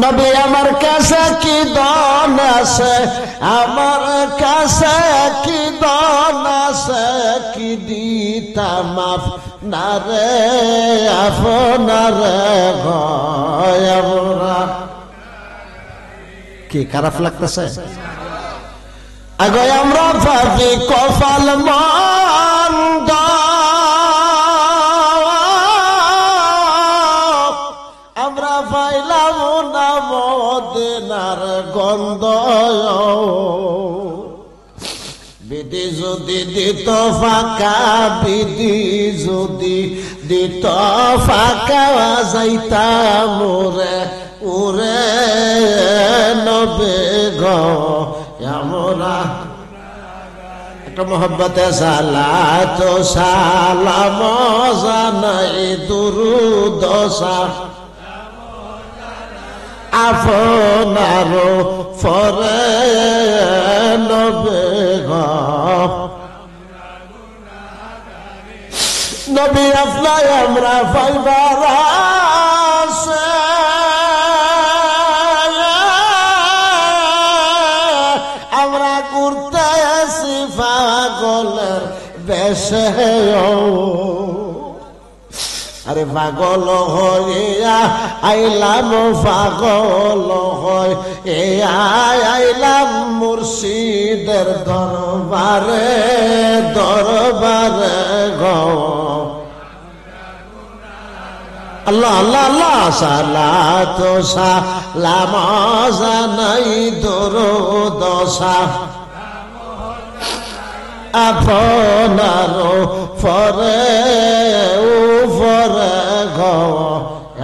নবী আমার কাছে কি দন আছে, আমার কাছে কি দন আছে, কি দিতাম আপনারে আপনারে গয়রা। কি খারাপ লাগতেছে? আগে আমরা ভাবি কপাল মন্দ, আমরা পাইলাম না মদিনার গন্ধ। বিধি যদি দিত ফাঁকা, বিধি যদি দিত ফাঁকা, যাইতাম উরে উরে নবে গো আমরা। একটা মোহব্বতে সালাত সালাম জানাই দুরুদ আপনার ফরে নবে গো নবী আপনার আমরা পাইবার আছে, আমরা ঘুরতে আসি পাগলের বেশে। আরে পাগল হইয়া আইলাম, পাগল হইয়া আইলাম মুর্শিদের দরবারে দরবারে গো। আল্লাহ আল্লাহ আল্লাহ সালাত সালাম জানাই দরুদ আপনার ফরে উপরে গো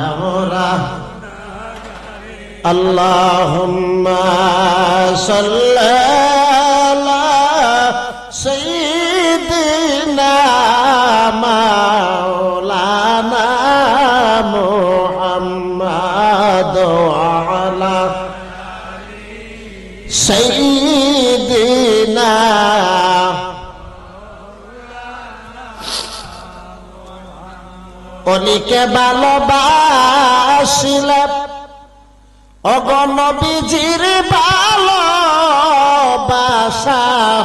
আমরা। আল্লাহুম্মা সাল্লি আলা সাইয়্যিদিনা মাওলানা মুহাম্মাদ ওয়া আলা সাইয়্যিদিনা। অলিকে ভালোবাসিলে ওগো নবীজির ভালোবাসা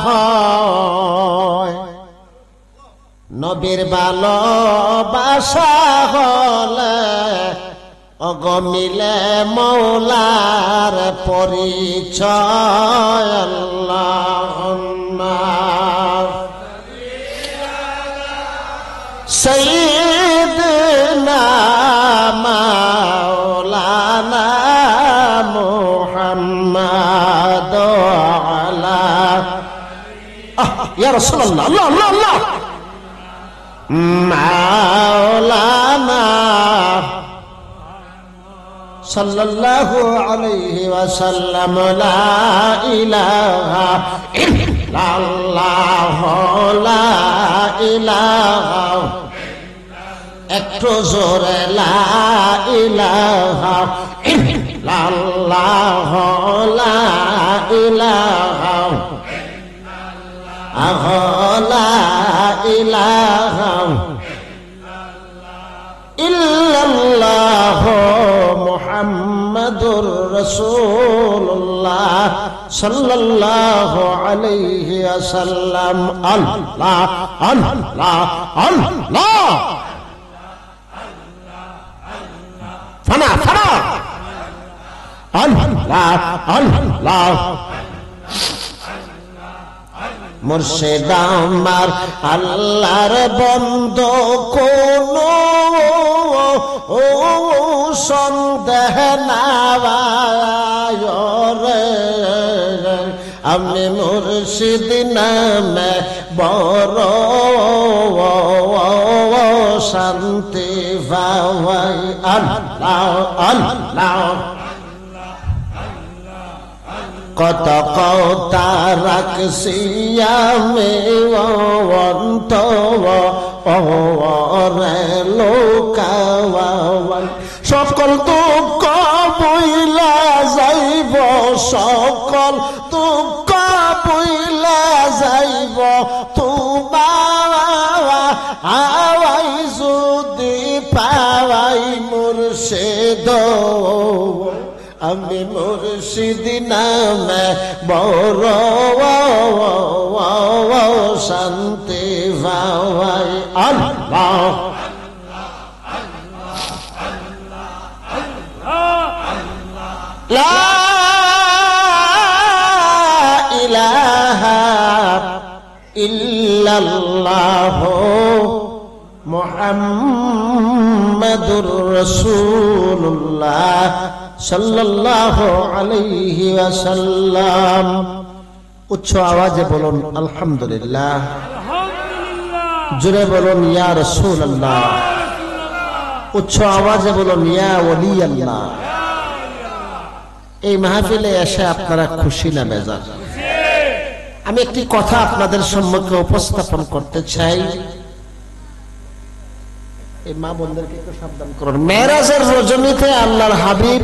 হয়, নবীর ভালোবাসা হলে ওগো মিলে মৌলার পরিচয়। আল্লাহুম্মা সাইয়্যিদিনা মাওলানা মুহাম্মাদ আলা ইয়া রাসূলুল্লাহ আল্লাহ আল্লাহ আল্লাহ মাওলানা সাল্লাল্লাহু আলাইহি ওয়াসাল্লাম। লা ইলাহা ইল্লাল্লাহ লা ইলাহা, একটু জোরে লা ইলাহা ইল্লাল্লাহ লা ইলাহা লা ইলাহা ইল্লাল্লাহ মুহাম্মাদুর রাসূলুল্লাহ সাল্লাল্লাহু আলাইহি ওয়াসাল্লাম। আল্লাহ আল্লাহ আল্লাহ ফানা ফানা আল্লাহ আল্লাহ। মুর্শিদ আমার আল্লাহর বন্ধু, কোনো সন্দেহ নাই রে, আমি মুর্শিদ নামে বড় শান্তি পাই। আল্লাহ আল্লাহ কত কথা রাখছি আমি অন্তরে লোকাওয়াই, সকল দুঃখ বইলা যাইব, সকল দুঃখ বইলা যাইব তোমার আওয়াই যদি পাওয়াই মুর্শিদ আমি মুর্শিদ নামে বড় শান্তি পাই। আল্লাহ লা ইলাহা ইল্লাল্লাহ মুহাম্মাদুর রাসূলুল্লাহ সাল্লাল্লাহু আলাইহি ওয়াসাল্লাম। উচ্চ আওয়াজে বলুন আলহামদুলিল্লাহ, জোরে বলুন ইয়া রাসূলুল্লাহ, উচ্চ আওয়াজে বলুন ইয়া ওয়ালিয়াল্লাহ। এই মাহফিলে এসে আপনারা খুশি না বেজার? আমি একটি কথা আপনাদের সম্মুখে উপস্থাপন করতে চাই। এই মা বোনদেরকে একটু সাবধান করুন। মেরাজের রজনীতে আল্লাহর হাবিব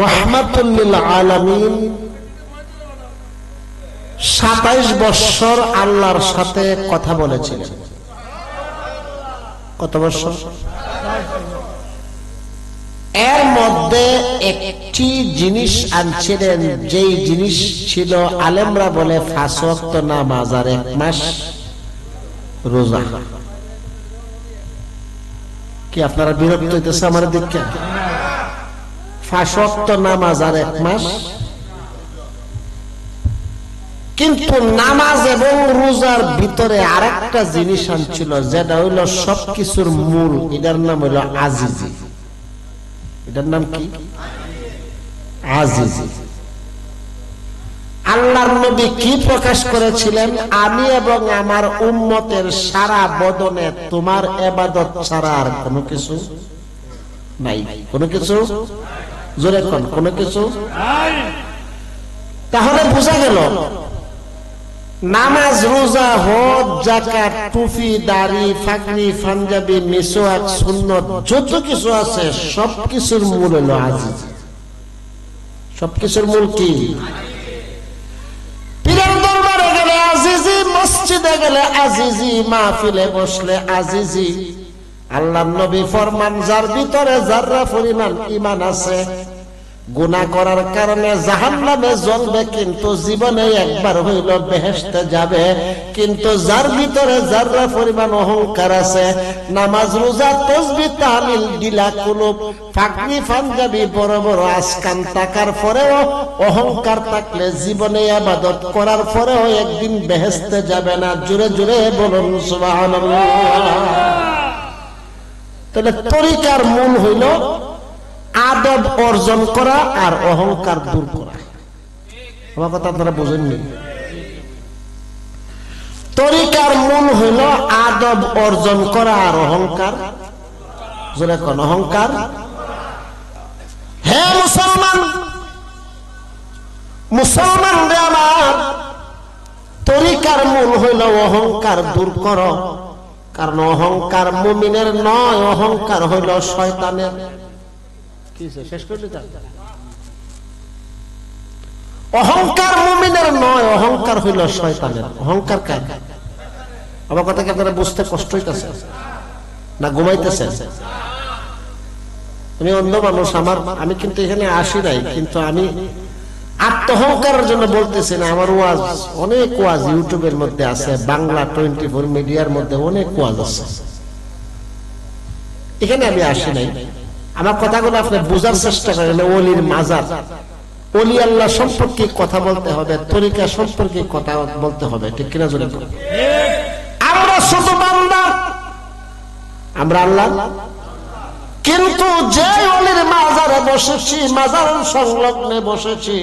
রাহমাতুল লিল আলামিন 27 বছর আল্লাহর সাথে কথা বলেছিলেন। কত বছর? এর মধ্যে একটি জিনিস আনছিলেন, যেই জিনিস ছিল আলেমরা বলে 5 ওয়াক্ত নামাজ আর 1 মাস রোজা। কি আপনারা বিরক্ত হইতেছে আমার দিকে? 5 ওয়াক্ত নামাজ আর 1 মাস। কিন্তু নামাজ এবং রোজার ভিতরে আরেকটা জিনিস আনছিল, যেটা হইল সবকিছুর মূল। এটার নাম হইল আজিজি। এটার নাম কি? আজিজি। আল্লাহর নবী কি প্রকাশ করেছিলেন? আমি এবং আমার উম্মতের সারা বদনে তোমার ইবাদত ছাড়া আর কোনো কিছু নাই। কোনো কিছু জোরে কোন, কোনো কিছু নাই। তাহলে বোঝা গেল নামাজ, রোজা, হজ, যাকাত, টুপি, দাড়ি, পাগড়ি, পাঞ্জাবি, মিসওয়াক, সুন্নত, যত কিছু আছে সবকিছুর মূল হলো আজিজি। সবকিছুর মূল কি? পীরের দরবারে গেলে আজিজি, মসজিদে গেলে আজিজি, মাহফিলে বসলে আজিজি। আল্লাহর নবী ফরমান, যার ভিতরে যাররা পরিমাণ ঈমান আছে, গুনাহ করার কারণে জাহান্নামে জ্বলবে, কিন্তু জীবনে একবার হইল বেহেশতে যাবে। কিন্তু যার ভিতরে যাররা পরিমাণ অহংকার আছে, নামাজ, রোজা, তাসবিহ, তাহলিল, দিলা কুলুব, পাগড়ি, পাঞ্জাবি, বড় বড় আসকান থাকার পরেও, অহংকার থাকলে জীবনে ইবাদত করার পরেও একদিন বেহেশতে যাবে না। জোরে জোরে বলুন সুবহানাল্লাহ। তাহলে তরিকার মূল হইল আদব অর্জন করা আর অহংকার দূর করা। আমার কথা আপনারা বোঝেননি? তরিকার মূল হইল আদব অর্জন করা আর অহংকার, জোরে কোন, অহংকার। হে মুসলমান, মুসলমান রে আমার, তরিকার মূল হইল অহংকার দূর করো। কারণ অহংকার মুমিনের নয়, অহংকার হইল শয়তানের। শেষ করলি? অহংকার মুমিনের নয়, অহংকার হইল শয়তানের। অহংকার কার? আমার কথা কি আপনারা বুঝতে কষ্ট হইতেছে না ঘুমাইতেছে? আমি অন্ধ মানুষ, আমি কিন্তু এখানে আসি নাই, কিন্তু আমি আত্মহংকারের জন্য বলতেছি না। আমার ওয়াজ, অনেক ওয়াজ ইউটিউবের মধ্যে আছে, বাংলা 24 মিডিয়ার মধ্যে অনেক ওয়াজ আছে। এখানে আমি আসি নাই। আমার কথাগুলো আপনি বোঝার চেষ্টা করেন। ওলির মাজার, ওলি আল্লাহ সম্পর্কে কথা বলতে হবে, তরিকা সম্পর্কে কথা বলতে হবে, ঠিক কিনা? জোরে বলুন। আমরা শুধু বান্দা, আমরা আল্লাহ। কিন্তু যে ওলির মাজারে বসেছি, মাজার সংলগ্নে বসেছি,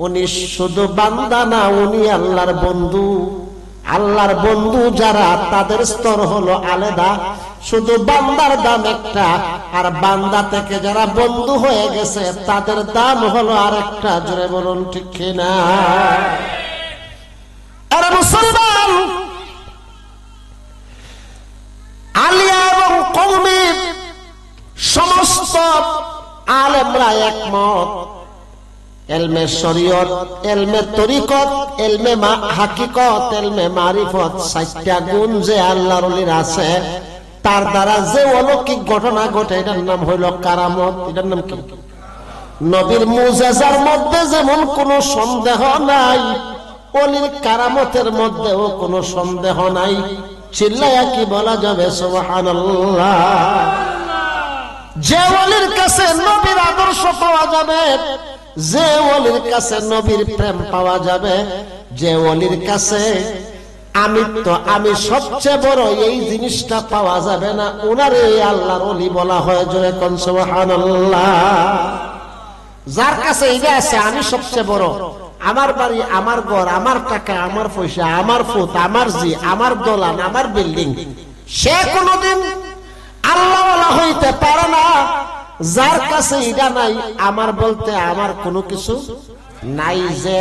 উনি শুধু বান্দা না, উনি আল্লাহর বন্ধু। আল্লাহর বন্ধু যারা, তাদের স্তর হলো আলাদা। শুধু বান্দার দাম একটা, আর বান্দা থেকে যারা বন্ধু হয়ে গেছে তাদের দাম হলো আরেকটা। জোরে বলুন ঠিক কিনা? আরে মুসলমান, আলিয়া এবং কওমি সমস্ত আলেমরা একমত, এলমে শরীয়ত, এলমে তরিকত, এলমে হাকিকত, এলমে মারিফত, 4টা গুণ যে আল্লাহর ওলির আছে, তার দ্বারা যে অলৌকিক ঘটনা ঘটে এটার নাম হইল কারামত। এটার নাম কি? নবীর মুজিজার মধ্যে যেমন কোনো সন্দেহ নাই, ওলির কারামতের মধ্যেও কোনো সন্দেহ নাই। চিল্লায়া কি বলা যাবে সুবহানাল্লাহ? যে ওলির কাছে নবীর আদর্শ পাওয়া যাবে, যে ওলির কাছে নবীর প্রেম পাওয়া যাবে, যে ওলির কাছে আমি সবচেয়ে বড় এই জিনিসটা পাওয়া যাবে না, ওনারে আল্লাহর ওলি বলা হয়। জোরে কোন সুবহানাল্লাহ। যার কাছে এটা আছে আমি সবচেয়ে বড়, আমার বাড়ি, আমার ঘর, আমার টাকা, আমার পয়সা, আমার ফুট, আমার জি, আমার দোলান, আমার বিল্ডিং, সে কোনদিন আল্লাহওয়ালা হইতে পারে না। যার কাছে এটা নাই, আমার বলতে আমার কোনো কিছু নাই, যে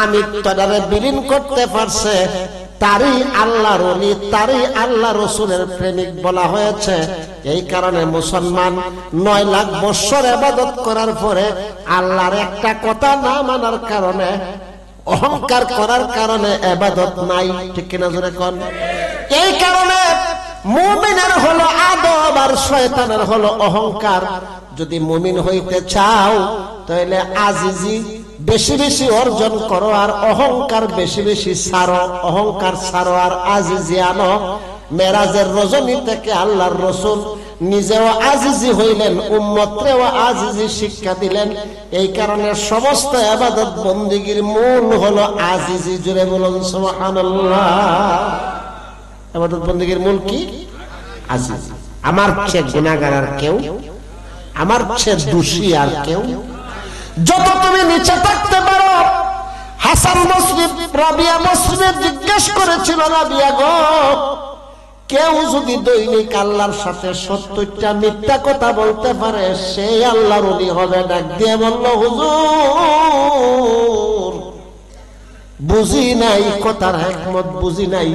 আমি তারে বিলীন করতে পারছে, তারই আল্লাহর ওলি, তারই আল্লাহ রসুলের প্রেমিক বলা হয়েছে। এই কারণে মুসলমান 9 লাখ বছর ইবাদত করার পরে আল্লাহর একটা কথা না মানার কারণে, অহংকার করার কারণে ইবাদত নাই। ঠিক কিনা জোরে কোন? এই কারণে মুমিনের হলো আদব আর শয়তানের হলো অহংকার। যদি মুমিন হইতে চাও তাহলে আজিজি বেশি বেশি অর্জন করো আর অহংকার বেশি বেশি ছাড়ো। অহংকার ছাড়ো আর আজিজি আনো। মেরাজের রজনী থেকে আল্লাহর রসুল নিজেও আজিজি হইলেন, উম্মতরেও আজিজি শিক্ষা দিলেন। এই কারণে সমস্ত ইবাদত বন্দেগীর মূল হলো আজিজি। জুড়ে বলুন সুবহানাল্লাহ। ইবাদত বন্দেগীর মূল কি? আজিজি। আমার চেয়ে গুনাহগার আর কেউ, আমার চেয়ে দোষী আর কেউ। যত তুমি নিচে থাকতে পারো। হাসান বসরি রাবিয়া বসরি জিজ্ঞেস করেছিল, রাবিয়া গো, কেউ যদি দৈনিক আল্লাহর সাথে 70টা মিথ্যা কথা বলতে পারে সেই আল্লাহর ওলি হবে। ডাক দিয়ে বলল, হুজুর বুঝি নাই, কথার হিকমত বুঝি নাই।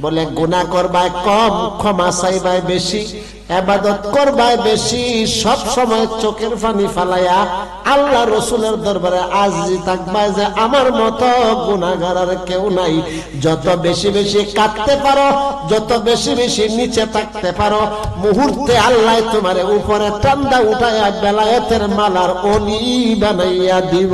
বলে গুনাহ করবায় কম, ক্ষমা চাইবায় বেশি, ইবাদত করবায় বেশি, সব সময় চোখের পানি ফালাইয়া আল্লাহ রসুলের দরবারে আজিজি থাকবায় যে আমার মতো গুনাহগার আর কেউ নাই। যত বেশি বেশি কাঁদতে পারো, যত বেশি বেশি নিচে থাকতে পারো, মুহূর্তে আল্লাহ তোমারে উপরে টান্দা উঠাইয়া বেলায়েতের মালার ওলি বানাইয়া দিব।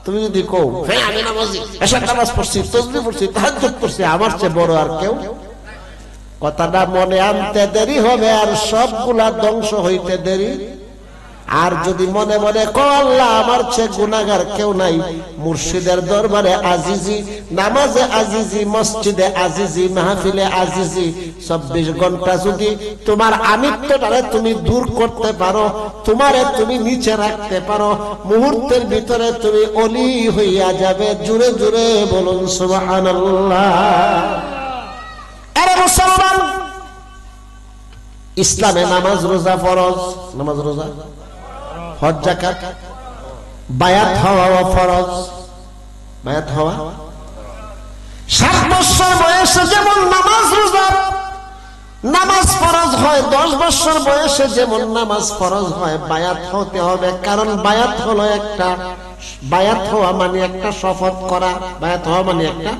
তুমি যদি কও হ্যাঁ আমি নামাজি, এশার নামাজ পড়ছি, তাসবিহ পড়ছি, তাহাজ্জুদ পড়ছি, আমার চেয়ে বড় আর কেউ, কথাটা মনে আনতে দেরি হবে আর সবগুলা ধ্বংস হইতে দেরি। আর যদি মনে মনে কও আল্লাহ আমার চেয়ে গুনাহগার কেউ নাই, মুর্শিদের দরবারে আজিজি, নামাজে আজিজি, মসজিদে আজিজি, মাহফিলে আজিজি, 24 ঘন্টা যদি তোমার আমিত্বটারে তুমি দূর করতে পারো, তোমারে তুমি নিচে রাখতে পারো, মুহূর্তের ভিতরে তুমি ওলি হইয়া যাবে। জুড়ে জুড়ে বলুন সুবহানাল্লাহ। আরে মুসলমান, ইসলামে নামাজ রোজা ফরজ, নামাজ রোজা, হজ যাকাত, বায়াত হওয়া ফরজ। বায়াত হওয়া 7 বছর বয়সে যেমন নামাজ রোজা নামাজ ফরজ হয়, 10 বছর বয়সে যেমন নামাজ ফরজ হয়, বায়াত হতে হবে। কারণ বায়াত হলো একটা, বায়াত হওয়া মানে একটা শপথ করা। বায়াত হওয়া মানে একটা,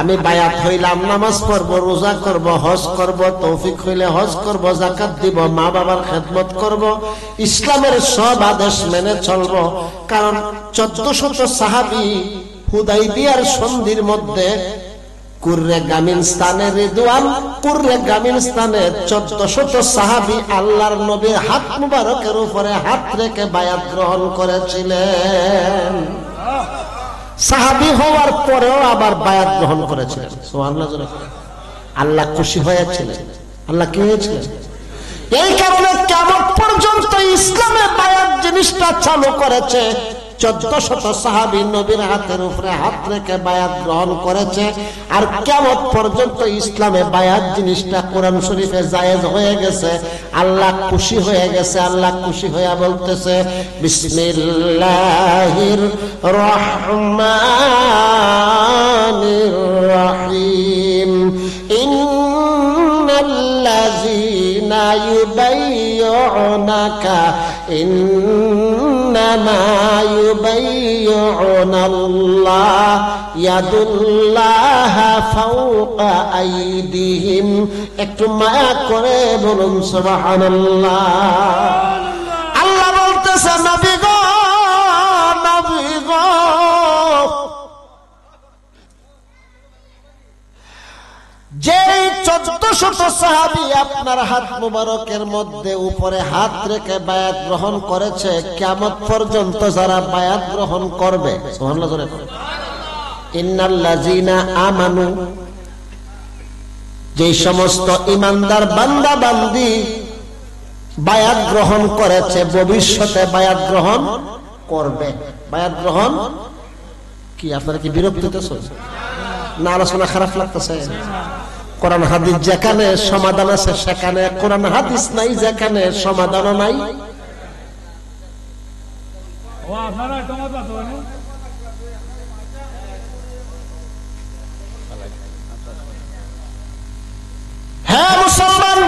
আমি বায়াত হইলাম, নামাজ পড়বো, রোজা করব, হজ করব, তৌফিক হইলে হজ করব, যাকাত দিব, মা বাবার খেদমত করব, ইসলামের সব আদেশ মেনে চলব। কারণ 1400 সাহাবী হুদাইবিয়ার সন্ধির মধ্যে কুররে গামিন স্থানে রিদওয়ান, কুররে গামিন স্থানে 1400 সাহাবী আল্লাহর নবীর হাত মুবারকের উপরে হাত রেখে বায়াত গ্রহণ করেছিলেন। সাহাবী হওয়ার পরেও আবার বায়াত গ্রহণ করেছিলেন। সুবহানাল্লাহ। আল্লাহ খুশি হয়েছিলেন। আল্লাহ কি হয়েছিলেন? এই কারণে কিয়ামত পর্যন্ত ইসলামে বায়াত জিনিসটা চালু করেছে। 1400 সাহাবী নবীর হাতের উপরে হাত রেখে বায়াত গ্রহণ করেছে। আর কিয়ামত পর্যন্ত ইসলামে বায়াত জিনিসটা কোরআন শরীফে জায়েজ হয়ে গেছে। আল্লাহ খুশি হয়ে গেছে। আল্লাহ খুশি হয়ে বলতেছে, বিসমিল্লাহির রহমানির রহিম, ইন্নাল্লাযীনা ইউবাইয়ুনাকা ইন্নামা ইউবাইয়ুনাল্লাহ ইয়াদুল্লাহ ফাওকা আইদিহিম। একটু মায়া করে বলুন সুবহানাল্লাহ। আল্লাহ বলতেছে নবী গো, নবী গো, যেই 1400 সাহাবী আপনার হাত মুবারকের মধ্যে উপরে হাত রেখে বায়াত গ্রহণ করেছে, কিয়ামত পর্যন্ত যারা বায়াত গ্রহণ করবে, সুবহানাল্লাহ জোরে বলেন, ইন্নাল্লাযীনা আমানু, যেই সমস্ত ঈমানদার বান্দা বান্দি বায়াত গ্রহণ করেছে, ভবিষ্যতে বায়াত গ্রহণ করবে। বায়াত গ্রহণ কি আপনারা কি বিরক্ত হতেছেন না? আলোচনা খারাপ লাগতেছে? কোরআন হাদিস যেখানে সমাধান আছে সেখানে, কোরআন হাদিস নাই যেখানে সমাধান নাই। হ্যাঁ মুসলমান,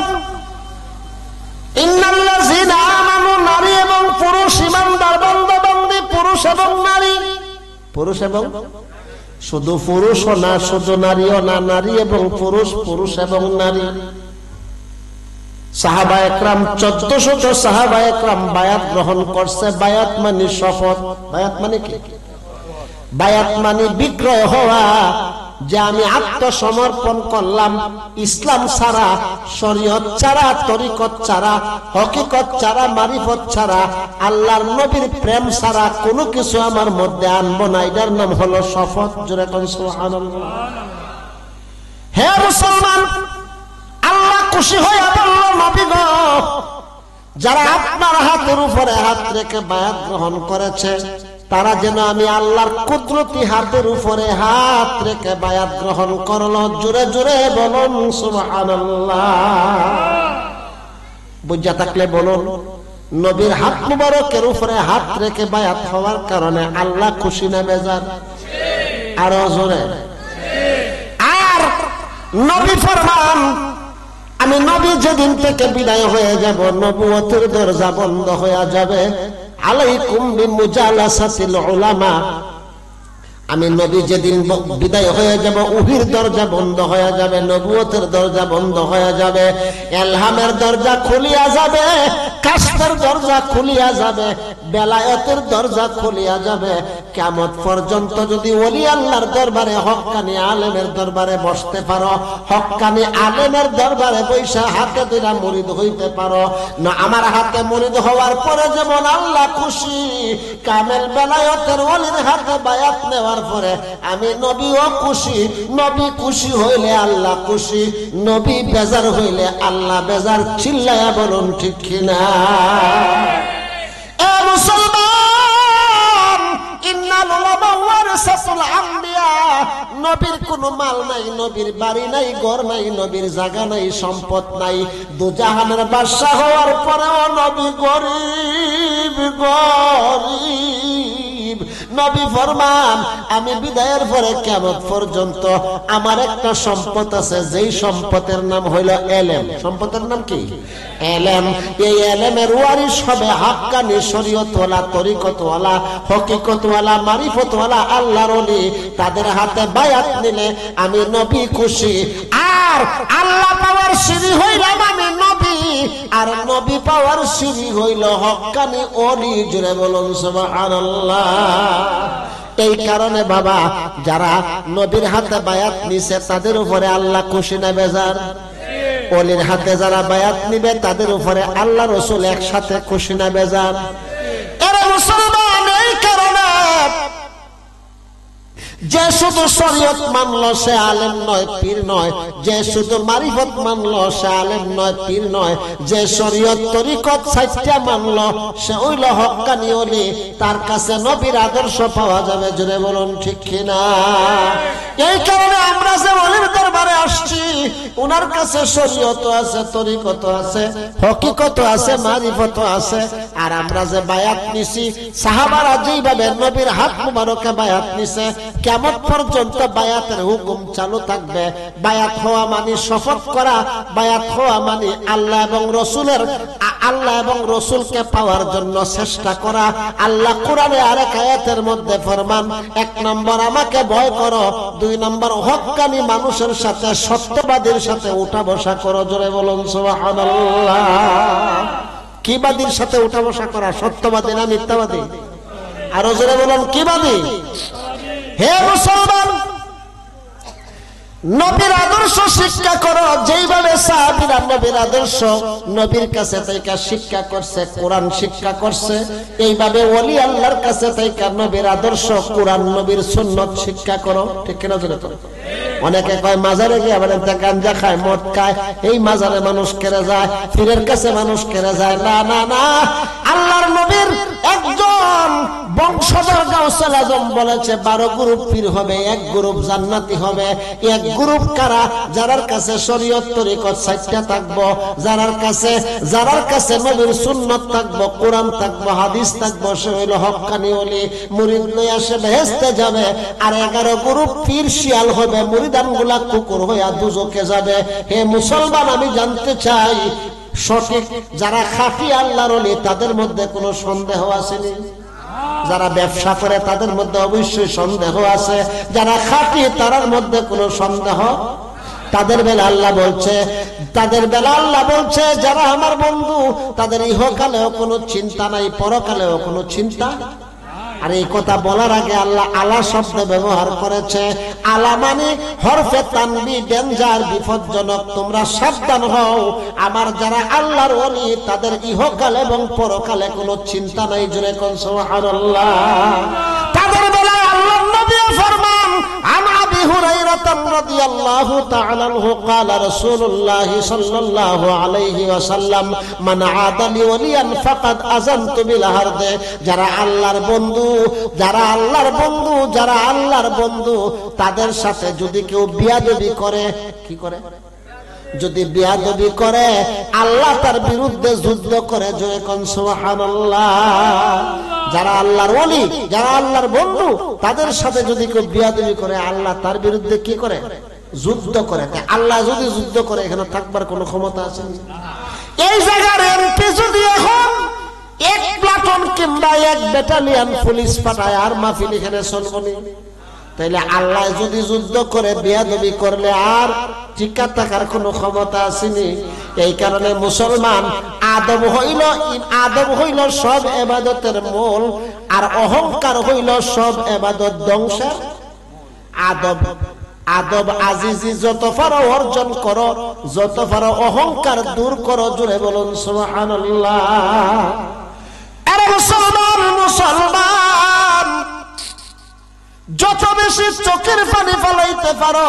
ইন্নাল্লাযীনা আমানু, নারী এবং পুরুষ ঈমানদার বান্দা বান্দি, পুরুষ এবং নারী, পুরুষ এবং শুধু পুরুষও না, শুধু নারীও না, নারী এবং পুরুষ, পুরুষ এবং নারী। সাহাবা একরাম 1400 সাহাবা একরাম বায়াত গ্রহণ করছে। বায়াত মানে শপথ। বায়াত মানে কি? বায়াত মানে বিক্রয় হওয়া, যে আমি আত্মসমর্পণ করলাম, ইসলাম ছাড়া, শরীয়ত ছাড়া, তরিকত ছাড়া, হকিকত ছাড়া, মারিফত ছাড়া, আল্লাহর নবীর প্রেম ছাড়া কোনো কিছু আমার মধ্যে আনবো না। এটার নাম হলো শপথ। জোরে কোন সুবহানাল্লাহ। হে মুসলমান, আল্লাহ খুশি হয়ে বলল, নবী গো, যারা আপনার হাতের উপরে হাত রেখে বায়াত গ্রহণ করেছে, তারা যেন আমি আল্লাহর কুদরতি হাতের উপরে হাত রেখে বায়াত গ্রহণ করলো। জোরে জোরে বলুন সুবহানাল্লাহ। বুঝা থাকলে বলুন, নবীর হাত মুবারকের উপরে হাত রেখে বায়াত হওয়ার কারণে আল্লাহ খুশি না বেজার? আরো জোরে। আর নবী ফরমান, আমি নবী যেদিন থেকে বিদায় হয়ে যাব, নবুয়তের দরজা বন্ধ হয়ে যাবে। আলাইকুম বিমুজালাসাতিল উলামা, আমি নবী যেদিন বিদায় হয়ে যাব, ওহীর দরজা বন্ধ হয়ে যাবে, নবুয়তের দরজা বন্ধ হয়ে যাবে, ইলহামের দরজা খুলিয়া যাবে, কাশফের দরজা খুলিয়া যাবে, বেলায়েতের দরজা খুলিয়া যাবে। কিয়ামত পর্যন্ত যদি ওলি আল্লাহর দরবারে, হক্কানি আলেমের দরবারে বসতে পারো, হক্কানি আলেমের দরবারে বৈশা হাতে ধরে মুরিদ হইতে পারো না, আমার হাতে মুরিদ হওয়ার পরে যেমন আল্লাহ খুশি, কামেল বেলায়েতের ওলির হাতে বায়াত নেওয়ার পরে আমি নবীও খুশি। নবী খুশি হইলে আল্লাহ খুশি, নবী বেজার হইলে আল্লাহ বেজার। চিল্লায়া বলুন ঠিক কিনা? এ মুসলমান, ইন্নাল উলামা ওয়ারাসাতুল আমবিয়া, নবীর কোনো মাল নাই, নবীর বাড়ি নাই, ঘর নাই, নবীর জায়গা নাই, সম্পদ নাই, দুজাহানের বাদশা হওয়ার পরেও নবী গরিব গরিব। নবী ফরমান, আমি বিদায়ের পরে কিয়ামত পর্যন্ত আমার একটা সম্পদ আছে, যেই সম্পদের নাম হইল এলেম। সম্পদের নাম কি? এলেম। এই এলেমের ওয়ারিস হবে হাক্কানি শরীয়তওয়ালা, তরিকতওয়ালা, হকিকতওয়ালা, মারিফতওয়ালা আল্লাহর ওলি। তাদের হাতে বায়াত নিলে আমি নবী খুশি। আর আল্লাহ পাওয়ার সিঁড়ি হইলাম আমি নবী, আর নবী পাওয়ার সিঁড়ি হইল হক্কানি ওলি। জুড়ে বলুন সুবহানাল্লাহ। এই কারণে বাবা, যারা নবীর হাতে বায়াত নিছে তাদের উপরে আল্লাহ খুশি না বেজার? ওলির হাতে যারা বায়াত নিবে তাদের উপরে আল্লাহ রাসূল একসাথে খুশি না বেজার? এরা মুসলমান, এই কারণে যে শুধু শরীয়ত মানলো সে আলেম নয়, পীর নয়। যে শুধু মারিফত মানলো সে আলেম নয়, পীর নয়। যে শরীয়ত তরিকত সাইটটা মানলো সে হইল হক্কানি ওলি। তার কাছে নবীর আদর্শ পাওয়া যাবে। জোরে বলুন ঠিক কিনা? এই কারণে আমরা যে ওলির দরবারে আসছি, উনার কাছে শরীয়ত আছে, তরিকত আছে, হকিকত আছে, মারিফত আছে। আর আমরা যে বায়াত নিছি, সাহাবারা যেইভাবে নবীর হাত মুবারকে বায়াত নিছে, কিয়ামত পর্যন্ত বায়াতের হুকুম চালু থাকবে। বায়াত হওয়া মানে শপথ করা, বায়াত হওয়া মানে আল্লাহ এবং রসুলকে পাওয়ার জন্য চেষ্টা করা। আল্লাহ কোরআনে আরেক আয়াতের মধ্যে ফরমান, 1 নম্বর আমাকে ভয় করো, 2 নম্বর হক্কানি মানুষের সাথে, সত্যবাদীর সাথে উঠা বসা করো। জোরে বলুন সুবহানাল্লাহ। কি বাদীর সাথে উঠা বসা করা? সত্যবাদী না মিথ্যাবাদী? আরো জোরে বলুন, কি বাদী? হে মুসলমান, নবীর আদর্শ শিক্ষা করো। যেইভাবে সাহাবীরা নবীর আদর্শ নবীর কাছে থেকে শিক্ষা করছে, কোরআন শিক্ষা করছে, এইভাবে ওলি আল্লাহর কাছে থেকে নবীর আদর্শ, কোরআন, নবীর সুন্নাত শিক্ষা করো। ঠিক কিনা জোরে করো। অনেকে কয় মাজারে গিয়ে আবার গাঞ্জা খায়, মদ খায়, এই মাজারে মানুষ কেড়ে যায়, পীরের কাছে মানুষ কেড়ে যায়। না না না, আল্লাহর নবীর একজন বংশধর গাউসুল আজম বলেছে 12 গ্রুপ পীর হবে, 1 গ্রুপ জান্নাতি হবে। 1 গ্রুপ কারা? যারার কাছে শরীয়ত তরিকত 4টা থাকবো, যারার কাছে নবীর সুন্নাত থাকবো, কোরআন থাকবো, হাদিস থাকবো, সে হইল হক্কানি ওলি। মুরিদ লইয়া সে বেহেশতে যাবে। আর 11 গ্রুপ পীর শিয়াল হবে, মুরিদানগুলা কুকুর হইয়া দুজকে যাবে। হে মুসলমান, আমি জানতে চাই, সঠিক যারা খাঁটি আল্লাহর ওলি তাদের মধ্যে কোনো সন্দেহ আসেনি? যারা ব্যবসা করে তাদের মধ্যে অবশ্যই সন্দেহ আছে। যারা খাঁটি তার মধ্যে কোনো সন্দেহ? তাদের বেলা আল্লাহ বলছে যারা আমার বন্ধু, তাদের ইহকালেও কোনো চিন্তা নাই, পরকালেও কোনো চিন্তা। আর এই কথা বলার আগে আল্লাহ আলা শব্দ ব্যবহার করেছে। আলা মানে হরফে তানবি, ডেঞ্জার, বিপজ্জনক। তোমরা সাবধান হও, আমার যারা আল্লাহর ওলি তাদের ইহকাল এবং পরকালে কোনো চিন্তা নাই। জোরে কোন সুবহানাল্লাহ। তাদের বেলায় আল্লাহর নবী ফরমান, আন আবি হুরায়রা রাদিয়াল্লাহু তাআলা আনহু قال رسول الله صلى الله عليه وسلم من عاد لي وليا فقد اذنت بالحرب। যারা আল্লাহর বন্ধু তাদের সাথে যদি কেউ বিয়াদবি করে, কি করে? যদি বিয়াদবি করে, আল্লাহ তার বিরুদ্ধে যুদ্ধ করে। জয় কোন সুবহানাল্লাহ। যারা আল্লাহর ওলি, যারা আল্লাহর বন্ধু, তাদের সাথে যদি কেউ বিয়াদবি করে, আল্লাহ তার বিরুদ্ধে কি করে? যুদ্ধ করে। আল্লাহ যদি যুদ্ধ করে, এখানে থাকবার কোনো ক্ষমতা আছে? এই জায়গার এমপি যদি এখন 1 প্লাটুন কিংবা 1 ব্যাটালিয়ন পুলিশ পাঠায়, আর মাহফিল এখানে চলবে না। তাইলে আল্লাহ যদি যুদ্ধ করে, বিয়াদবি করলে আর টিকা থাকার কোনো ক্ষমতা আসেনি। এই কারণে মুসলমান, আদব হইল সব ইবাদতের মূল, আর অহংকার হইল সব ইবাদত ধ্বংসের। আদব আজিজি যত পারো অর্জন করো, যত পারো অহংকার দূর করো। জোরে বলুন সুবহানাল্লাহ। আরে মুসলমান, যত বেশি চোখের পানি ফলাইতে পারো,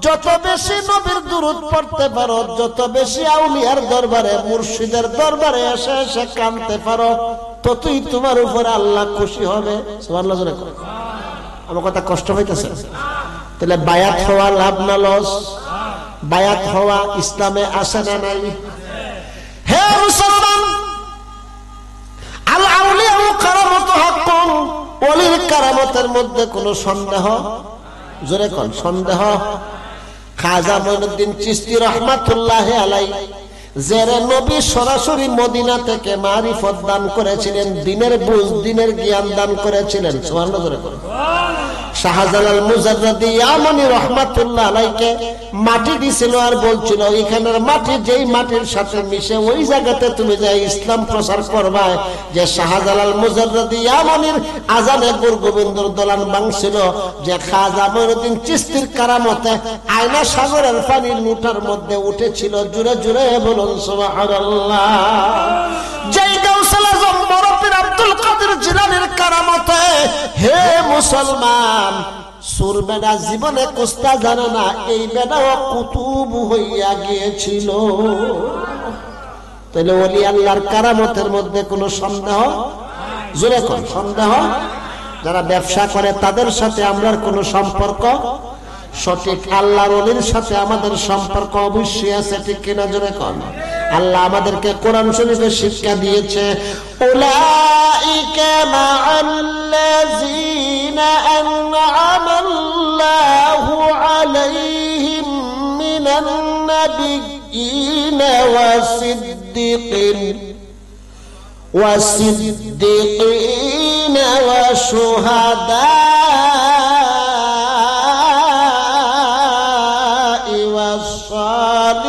যত বেশি নবীর দুরূদ পড়তে পারো, যত বেশি আউলিয়ার দরবারে, মুর্শিদের দরবারে এসে এসে কাঁদতে পারো, ততই তোমার উপরে আল্লাহ খুশি হবে। সুবহানাল্লাহ। জোরে করো। আমার কথা কষ্ট হইতেছে? তাহলে বায়াত হওয়া লাভ না লস? বায়াত হওয়া ইসলামে আসে না নাই? হে মুসলমান, আল আউলিয়া কারামাতু হাক্কুন, ওলির কারামতের মধ্যে কোনো সন্দেহ? জোরে কোন সন্দেহ? খাজা মঈনুদ্দিন চিশতি রাহমাতুল্লাহি আলাইহি, যারা নবী সরাসরি মদিনা থেকে মারিফত দান করেছিলেন, দ্বীনের বুঝ, দ্বীনের জ্ঞান দান করেছিলেন। সুবহানাল্লাহ। জোরে কোন। শাহজালাল মুজাদ্দিদি ইয়ামানি রাহমাতুল্লাহ আলাইহিকে মাটি দিছিল, আর বলছিল এখানের মাটি যেই মাটির সাথে মিশে, ওই জায়গাতে তুমি যাই ইসলাম প্রচার করবা। যে শাহজালাল মুজাদ্দিদি ইয়ামানির আজানে গুরু গোবিন্দর দোলান ভাঙছিল, যে খাজা মঈনুদ্দিন চিশতির কারামতে আয়না সাগরের পানি লুটার মধ্যে উঠেছিল। জুড়ে জুড়ে বলুন সুবহানাল্লাহ। যেই গাউসুল আজম বরফির আব্দুল কাদের জিলানীর কারামতে, হে মুসলমান, সুর বেটা জীবনে কুস্তা জানে না, এই বেটাও কুতুব হইয়া গিয়েছিল। তাহলে ওলি আল্লাহর কারামতের মধ্যে কোনো সন্দেহ? জোরে কোন সন্দেহ? যারা ব্যবসা করে তাদের সাথে আমরা কোনো সম্পর্ক? সঠিক আল্লাহর ওলির সাথে আমাদের সম্পর্ক অবশ্যই আছে। ঠিক কিনা? জোরে কোন। আল্লাহ আমাদেরকে কোরআন শরীফে শিক্ষা দিয়েছে, উলাইকা মা'আল্লাযীনা আন'আমাল্লাহু আলাইহিম মিনান নাবিয়্যিনা والصديقين والشهداء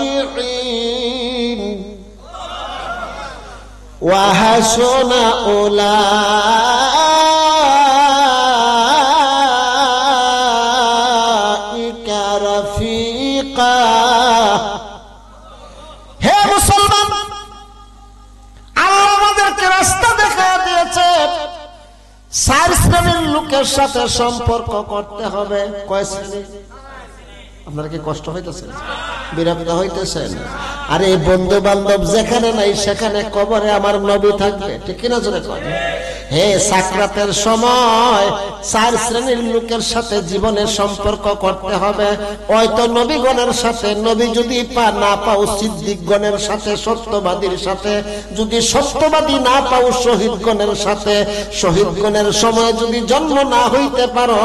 والصالحين وحسن أولئك رفيقا. হে মুসলমান, রাস্তা দেখা দিয়েছে, 4 শ্রেণীর লোকের সাথে সম্পর্ক করতে হবে। কয় শ্রেণী? আপনার কি কষ্ট হইতেছে, বিরক্ত হইতেছেন? আরে বন্ধু বান্ধব যেখানে নাই সেখানে কবরে আমার নবী থাকবে, ঠিক কিনা জোরে কয়? হে, সাকরাতের সময় 4 শ্রেণীর লোকের সাথে জীবনের সম্পর্ক করতে হবে। হয়তো নবীগণের সাথে, নবী যদি না পাও সিদ্দিকগণের সাথে, সত্যবাদীর সাথে, যদি সত্যবাদী না পাও শহীদগণের সাথে, শহীদগণের সময় যদি জন্ম না হইতে পারো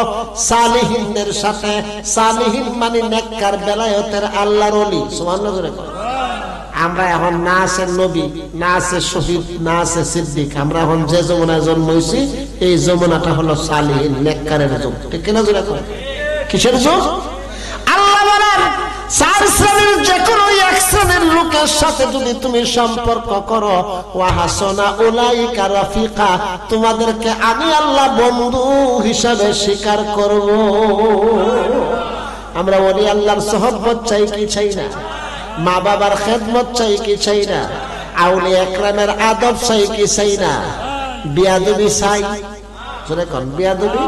সালিহিনদের সাথে। সালিহিন মানে নেককার বেলায়েতের আল্লাহর ওলি। সুবহানাল্লাহ জোরে কয়। আমরা এখন না আছে নবী, না আছে শহীদ, না আছে সিদ্দিক, আমরা এখন যে যমুনায় জন্ম হয়েছি এই যমুনাটা হলো সালিহিন নেককারের যুগ, ঠিক কিনা জোরে কয়? কিসের যুগ? আল্লাহ বলেন 4 শ্রেণীর যে কোনো 1 শ্রেণীর লোকের সাথে যদি তুমি সম্পর্ক করো, ওয়া হাসানা উলাইকা রাফিকা, তোমাদেরকে আমি আল্লাহ বন্ধু হিসাবে স্বীকার করব। আমরা ওলি আল্লাহর সুহবত চাই কি চাই না? মা বাবার খেদমত চাই কি চাই না? আউলিয়া একরামের আদব চাই কি চাই না? বিয়াদবি চাই? জোরে কোন বিয়াদবি?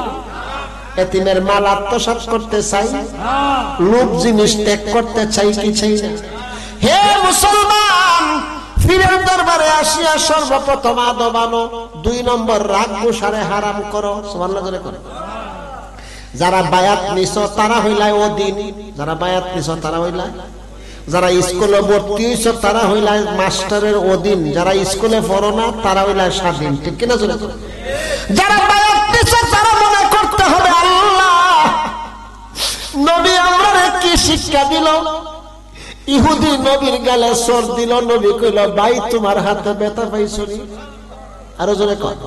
এতিমের মাল আত্মসাৎ করতে চাই? লোভ জিনিস ত্যাগ করতে চাই কি চাই না? হে মুসলমান, পীরের দরবারে আসিয়া সর্বপ্রথম আদব আনো, 2 নম্বর রাগ গোসারে হারাম করো। সুবহানাল্লাহ জোরে করো। যারা বায়াত নিছো তারা হইলায় অদিন, যারা বায়াত নিছো তারা হইলায়, যারা স্কুলে ভর্তি হইছো তারা হইলায় মাস্টারের অধীন, যারা স্কুলে পড়ো না তারা হইলায় স্বাধীন, ঠিক কিনা জোরে? যারা বায়াত নিছো তারা মনে করতে হবে আল্লাহ নবী আমারে কি শিক্ষা দিল। ইহুদি নবীর গালে সর দিল, নবী কইল ভাই তোমার হাতে ব্যথা পাইছনি? আরো জোরে কয়।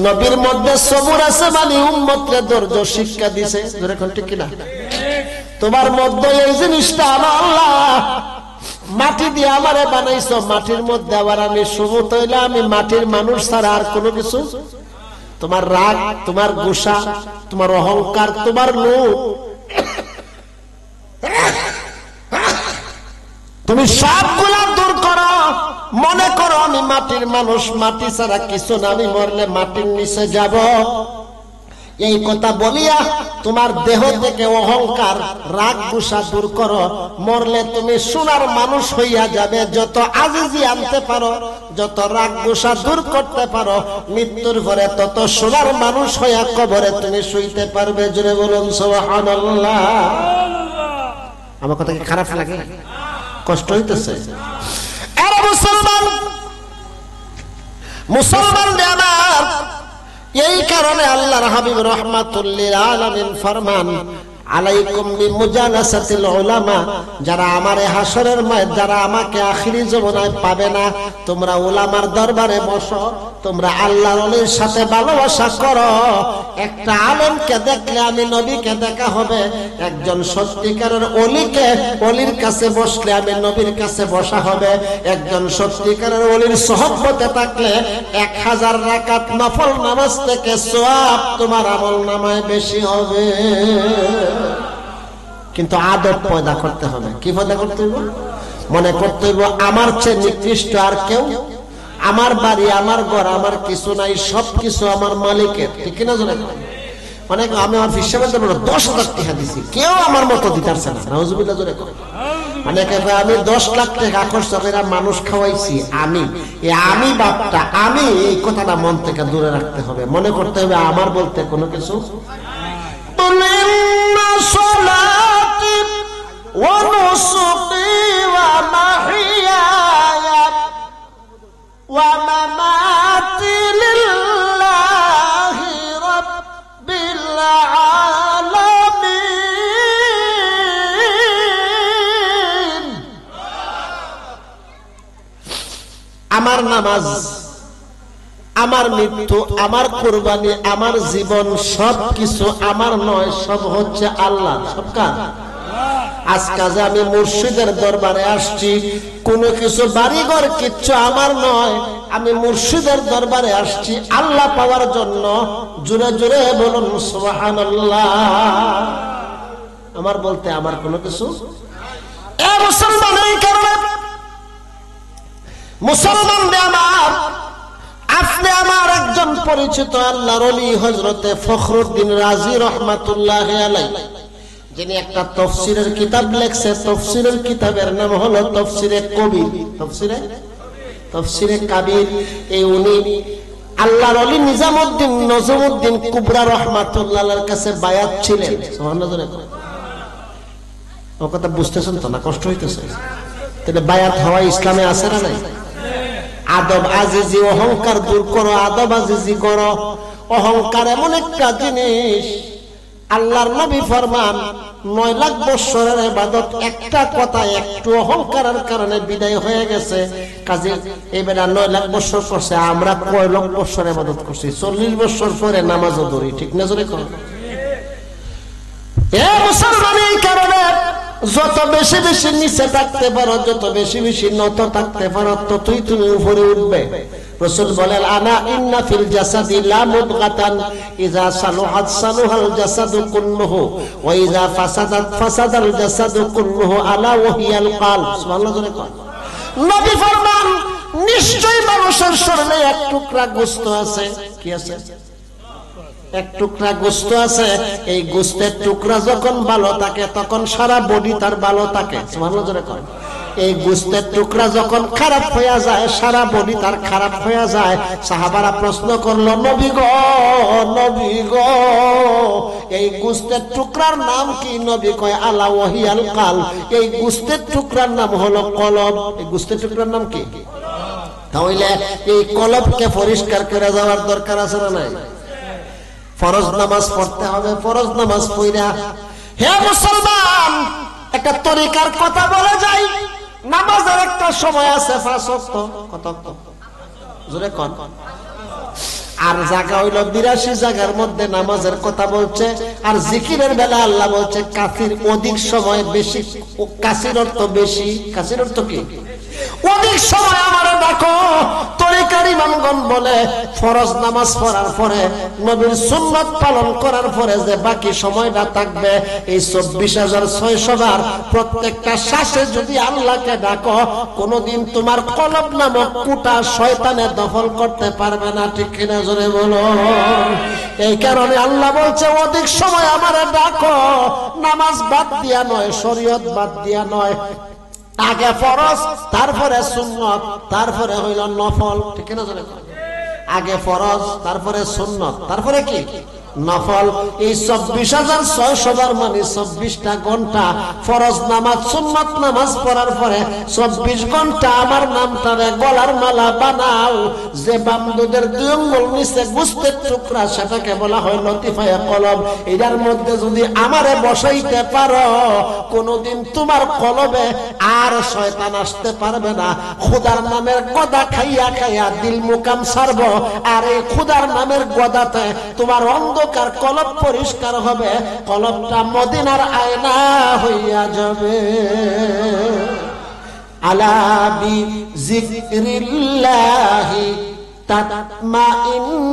নবীর মধ্যে সবুর আছে মানে উম্মতকে ধৈর্য শিক্ষা দিছে, জোরে কোন ঠিক কিনা? তোমার মধ্যে এই জিনিসটা আল্লাহ মাটি দিয়ে আমারে বানাইছো, মাটির মধ্যে আবার আমি সুমত হইলে আমি মাটির মানুষ ছাড়া আর কোনো কিছু। তোমার রাগ, তোমার গোসা, তোমার অহংকার, তোমার লোভ, তুমি সবগুলা দূর করো। মনে করো আমি মাটির মানুষ, মাটি ছাড়া কিছু না, আমি মরলে মাটির নিচে যাব। এই কথা বলিয়া তোমার দেহ থেকে অহংকার, রাগ গোসা দূর করো। মরলে তুমি সোনার মানুষ হইয়া যাবে। যত আজিজি আনতে পারো, যত রাগ গোসা দূর করতে পারো, মৃত্যুর পরে তত সোনার মানুষ হইয়া কবরে তুমি শুইতে পারবে। জোরে বলুন সুবহানাল্লাহ। আমার কথা কি খারাপ লাগে? কষ্ট হইতেছে? আরে মুসলমান, মুসলমান আমার, এই কারণে আল্লাহর হাবিব রাহমাতুল লিল আলামিন ফরমান, আলাইকুম বিমুজালাসাতিল উলামা, যারা আমারে হাসরের মাঠে, যারা আমাকে আখিরি জীবনায় পাবে না, তোমরা উলামার দরবারে বসো, তোমরা আল্লাহর ওলির সাথে ভালোবাসা করো। একটা আলেমকে দেখলে আমি নবীকে দেখা হবে, একজন সত্যিকারের ওলিকে, ওলির কাছে বসলে আমি নবীর কাছে বসা হবে। একজন সত্যিকারের ওলির সুহবতে থাকলে 1000 রাকাত নফল নামাজ থেকে সওয়াব তোমার আমলনামায় বেশি হবে। কিন্তু আদব পয়দা করতে হবে। কি পয়দা করতে হবে? মনে করতে হবে আমার চেয়ে নিকৃষ্ট আর কেউ, আমার বাড়ি, আমার ঘর, আমার কিছু নাই, সবকিছু আমার মালিকের, ঠিক না? মানে আমি আমার হিসাবে 10,000 টাকা দিছি, কেউ আমার মতো দিতেছে না। নাউজুবিল্লাহ জোরে কয়। মানে আমি 10 লাখ টাকা খরচ করে মানুষ খাওয়াইছি, আমি বাপটা, আমি এই কথাটা মন থেকে দূরে রাখতে হবে। মনে করতে হবে আমার বলতে কোনো কিছু। ওয়া নুসুকি ওয়া মাহিয়ায়া ওয়া মামাতি লিল্লাহি রাব্বিল আলামিন। আমার নামাজ, আমার মৃত্যু, আমার কুরবানি, আমার জীবন সবকিছু আমার নয়, সব হচ্ছে আল্লাহ। সব কার? আজকে যে আমি মুর্শিদের দরবারে আসছি, কোনো কিছু বাড়িঘর কিচ্ছু আমার নয়, আমি মুর্শিদের দরবারে আসছি আল্লাহ পাওয়ার জন্য। জোরে জোরে বলুন সুবহানাল্লাহ। আমার বলতে আমার কোনো কিছু এ মুসলমান, এই কারণে মুসলমান আমার, আপনি আমার একজন পরিচিত আল্লাহর ওলি হযরতে ফখরুদ্দিন রাজি রাহমাতুল্লাহি আলাইহি, যিনি একটা তাফসীরের কিতাব লিখছে। তাফসীরের কিতাবের নাম হলো তাফসীরে কবির, তাফসীরে কবির। এই উনি আল্লাহর ওলি নিজামউদ্দিন নজমউদ্দিন কুবরা রাহমাতুল্লাহর কাছে বায়াত ছিলেন। সুবহানাল্লাহ। ও কথা বুঝতেছেন তো না? কষ্ট হইতেছে? তাহলে বায়াত হওয়া ইসলামে আছে না নাই? আদব আজিজি, অহংকার দূর করো, আদব আজিজি করো। অহংকার এমন একটা জিনিস, আল্লাহর নবী ফরমান 9 লাখ বছরের ইবাদত একটা কথা, একটু অহংকারের কারণে বিদায় হয়ে গেছে। কাজে এবারে 9 লাখ বছর করছে, আমরা কয় লাখ বছর ইবাদত করছি? 40 বছর পরে নামাজও ধরি, ঠিক না? জোরে করো এ মুসলমান। এই কারণে যত বেশি বেশি নিচে থাকতে পারো, যত বেশি বেশি নত থাকতে পারো, ততই তুমি উপরে উঠবে। রাসূল বলেন, আনা ইন্না ফিল জাসাদি লা মুদগাতান ইযা সালুহাত সালুহাল জাসাদু কুল্লুহু ওয়া ইযা ফাসাদাত ফাসাদাল জাসাদু কুল্লুহু আলা ওয়া হিয়াল কলব। সুবহানাল্লাহ। নবী ফরমান, নিশ্চয়ই মানুষের শরীরে এক টুকরা গোশত আছে। কি আছে? এক টুকরা গোশত আছে। এই গোশতের টুকরা যখন ভালো থাকে তখন সারা বডি তার ভালো থাকে। সুবহানাল্লাহ। এই গোশতের টুকরা যখন খারাপ হয়ে যায়, সারা বডি তার খারাপ হয়ে যায়। সাহাবারা প্রশ্ন করলো, নবী গো, নবী গো, এই গোশতের টুকরার নাম কি? নবী কয়, আলা ওয়াহিয়াল কাল। এই গোশতের টুকরার নাম হলো কলব। এই গোশতের টুকরার নাম কি? তাহলে এই কলবকে পরিষ্কার করে যাওয়ার দরকার আছে না নাই? ফরজ নামাজ পড়তে হবে। ফরজ নামাজ পড়া, হে মুসলমান, একটা তরিকার কথা বলা যায়। নামাজের একটা সময় আছে 5 ওয়াক্ত। কত? জোরে কোন? আর জায়গা হইল 82 জায়গার মধ্যে নামাজের কথা বলছে। আর জিকিরের বেলা আল্লাহ বলছে কাফির, অধিক সময় বেশি। কাসির অর্থ বেশি। কাসির অর্থ কি? অধিক সময় আমারে ডাকো। তরিকার ইমামগণ বলে ফরজ নামাজ পড়ার পরে, নবীর সুন্নাত পালন করার পরে যে বাকি সময়টা থাকবে, এই 24,600 বার প্রত্যেকটা শ্বাসে যদি আল্লাহকে ডাকো, কোনদিন তোমার কলব নামক কুটা শয়তানে দখল করতে পারবে না। ঠিক কিনা? জোরে বলো। এই কারণে আল্লাহ বলছে অধিক সময় আমারে ডাকো। নামাজ বাদ দিয়া নয়, শরীয়ত বাদ দিয়া নয়। আগে ফরজ, তারপরে সুন্নত, তারপরে হইল নফল। ঠিক না? আগে ফরজ, তারপরে সুন্নত, তারপরে কি? নফল। এই 24,600 বার মানে 24টা ঘন্টা ফরজ নামাজ, সুন্নত নামাজ পড়ার পরে 24 ঘন্টা আমার নামটারে গলার মালা বানাও। যে বামদুদের 2 আঙ্গুল নিচে গোশতের টুকরা, সেটাকে বলা হয় লতিফায়ে কলব। এটার মধ্যে যদি আমারে বসাইতে পারো, কোনদিন তোমার কলবে আর শয়তান আসতে পারবে না। খোদার নামের গদা খাইয়া খাইয়া দিল মুকাম ছাড়ব। আর এই খোদার নামের গদাতে তোমার অন্ধকার কলব পরিষ্কার হবে। কলবটা মদিনার আয়না হইয়া যাবে। আলা বি যিকরিল্লাহি তাতমাইন্নুল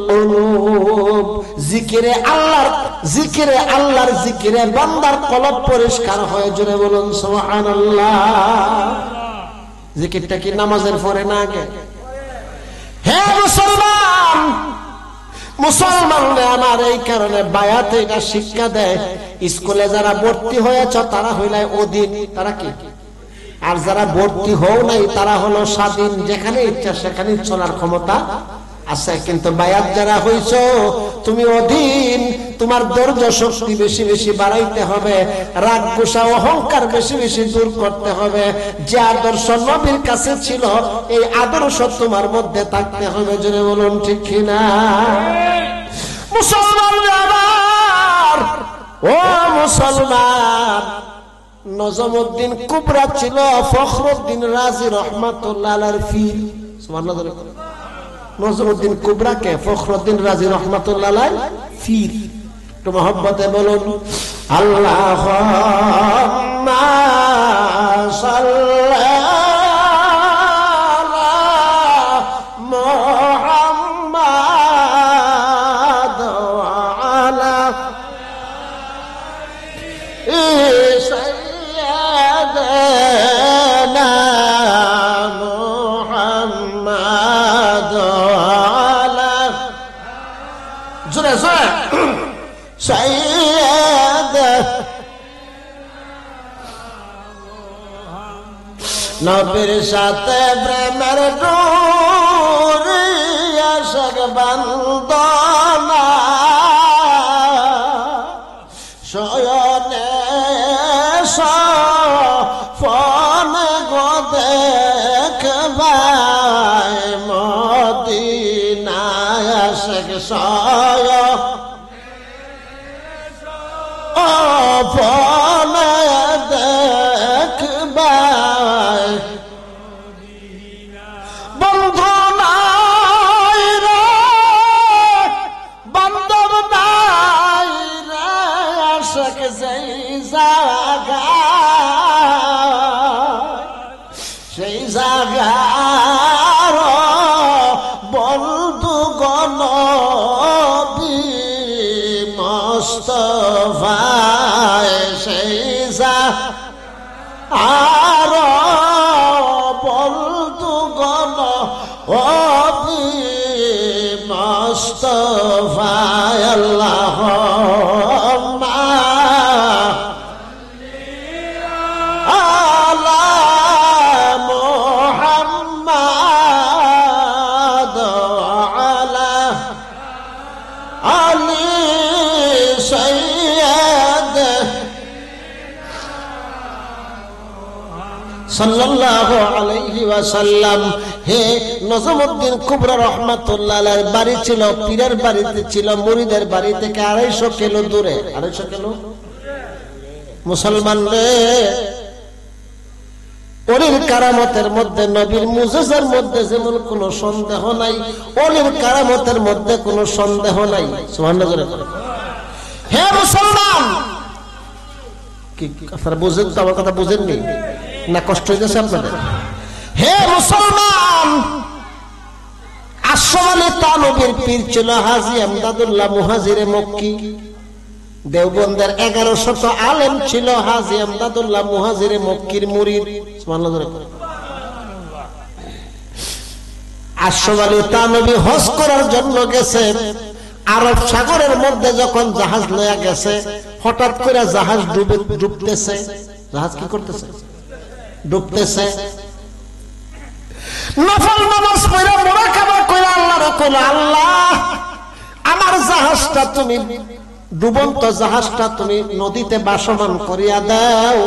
কুলুব। জিকিরে আল্লাহর, জিকিরে আল্লাহর, জিকিরে বান্দার কলব পরিষ্কার হয়। জোরে বলুন সুবহানাল্লাহ। জিকিরটা কি নামাজের পরে না আগে? হে মুসলমান, মুসলমানরা আমার এই কারণে বায়াতে এটা শিক্ষা দেয়। স্কুলে যারা ভর্তি হয়েছ তারা হইলে অধীন। তারা কি? আর যারা ভর্তি হও নাই তারা হলো স্বাধীন। যেখানে ইচ্ছা সেখানে চলার ক্ষমতা আচ্ছা, কিন্তু বায়াত যারা হইছো তুমি অধীন, তোমার ধৈর্য শক্তি বেশি বেশি বাড়াইতে হবে, রাগ গোসা অহংকার বেশি বেশি দূর করতে হবে। যে আদর্শ নবীর কাছে ছিল এই আদর্শ তোমার মধ্যে থাকতে হবে। জোরে বলুন ঠিক কিনা? মুসলমান আবার, ও মুসলমান, নজমউদ্দিন কুবরা ছিল ফখরুদ্দিন রাজি রহমাতুল্লাহ আলাইহির পীর। সুবহানাল্লাহ। নজমউদ্দিন কুবরাকে ফখরুদ্দিন রাজি রহমাতুল্লাহ আলাইহির পীর। একটু মহব্বতে বলুন আল্লাহুম্মা সাল্লি আলা মুহাম্মাদ ওয়া আলা সাইয়্যিদিনা মুহাম্মাদ ওয়া আলা জোরে জোরে সাইয়্যিদ নবীর সাথে প্রেমের ডোরে আশক বন্দনা শয়নে সফন গো দেখবাই মদিনায় আশক শয় অফন দেখবাই বন্ধু নাই রে বান্ধব নাই রে আশক সেই জাগার বন্ধু গণ মুস্তাফায় সেই আর বন্ধু গণ মুস্তাফায় আল্লাহুম্মা আলা মুহাম্মাদ ওয়া আলা আলি সাইয়্যিদ সাল্লাল্লাহু আলাইহি ওয়াসাল্লাম। হে নজমউদ্দিন কুবরা রহমাতুল্লাহ আলাইহির বাড়ি ছিল, পীরের বাড়িতে ছিল, মুরিদের বাড়ি থেকে 250 কিলো দূরে। 250 কিলো। মুসলমান রে, ওলির কারামতের মধ্যে, নবীর মুজিজার মধ্যে যেমন কোনো সন্দেহ নাই, ওলির কারামতের মধ্যে কোনো সন্দেহ নাই। সুবহানাল্লাহ। হে মুসলমান, কি আপনারা বুঝেন তো? আমার কথা বুঝেননি না? কষ্ট হইতেছে আপনাদের? হে মুসলমান, আসমানে তানবীর পীর ছিল হাজী আমদাদুল্লাহ মুহাজিরে মক্কি। দেওবন্দের 1100 আলেম ছিল হাজী আমদাদুল্লাহ মুহাজিরে মক্কির মুরিদ। সুবহানাল্লাহ। আসমানে তানবী হজ করার জন্য গেছে, আরব সাগরের মধ্যে যখন জাহাজ লয়া গেছে, হঠাৎ করে জাহাজ ডুবতেছে। জাহাজ কি করতেছে? ডুবতেছে। নফল নামাজ পড়ে মুরাকাবা করে আল্লাহরে কইল, আল্লাহ আমার জাহাজটা তুমি, ডুবন্ত জাহাজটা তুমি নদীতে ভাসমান করিয়া দাও।